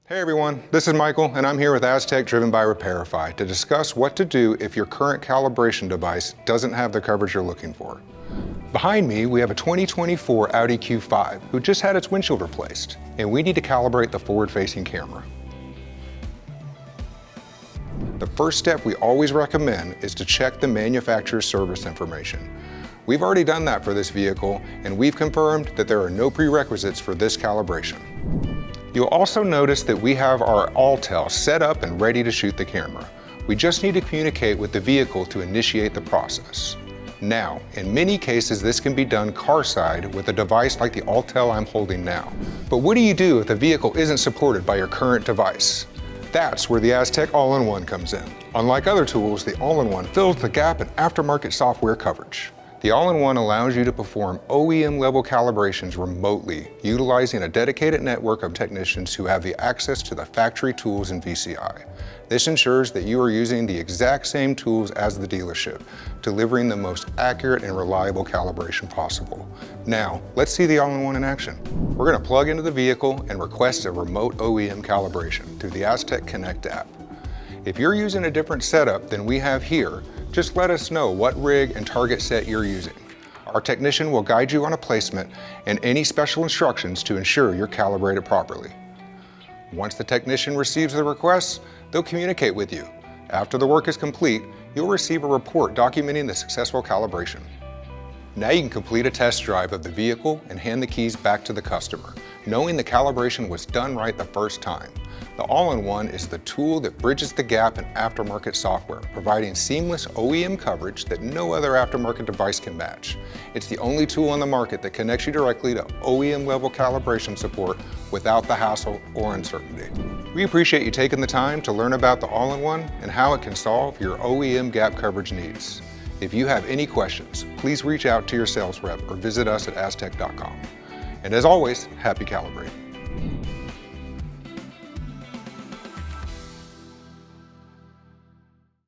Hey everyone, this is Michael and I'm here with asTech driven by Repairify to discuss what to do if your current calibration device doesn't have the coverage you're looking for. Behind me, we have a 2024 Audi Q5 who just had its windshield replaced, and we need to calibrate the forward-facing camera. The first step we always recommend is to check the manufacturer's service information. We've already done that for this vehicle, and we've confirmed that there are no prerequisites for this calibration. You'll also notice that we have our All-Tel set up and ready to shoot the camera. We just need to communicate with the vehicle to initiate the process. Now, in many cases, this can be done car-side with a device like the All-Tel I'm holding now. But what do you do if the vehicle isn't supported by your current device? That's where the asTech All-in-One comes in. Unlike other tools, the All-in-One fills the gap in aftermarket software coverage. The All-in-One allows you to perform OEM-level calibrations remotely, utilizing a dedicated network of technicians who have the access to the factory tools and VCI. This ensures that you are using the exact same tools as the dealership, delivering the most accurate and reliable calibration possible. Now, let's see the All-in-One in action. We're going to plug into the vehicle and request a remote OEM calibration through the asTech Connect app. If you're using a different setup than we have here, just let us know what rig and target set you're using. Our technician will guide you on a placement and any special instructions to ensure you're calibrated properly. Once the technician receives the request, they'll communicate with you. After the work is complete, you'll receive a report documenting the successful calibration. Now you can complete a test drive of the vehicle and hand the keys back to the customer, knowing the calibration was done right the first time. The All-in-One is the tool that bridges the gap in aftermarket software, providing seamless OEM coverage that no other aftermarket device can match. It's the only tool on the market that connects you directly to OEM-level calibration support without the hassle or uncertainty. We appreciate you taking the time to learn about the All-in-One and how it can solve your OEM gap coverage needs. If you have any questions, please reach out to your sales rep or visit us at asTech.com. And as always, happy calibrating.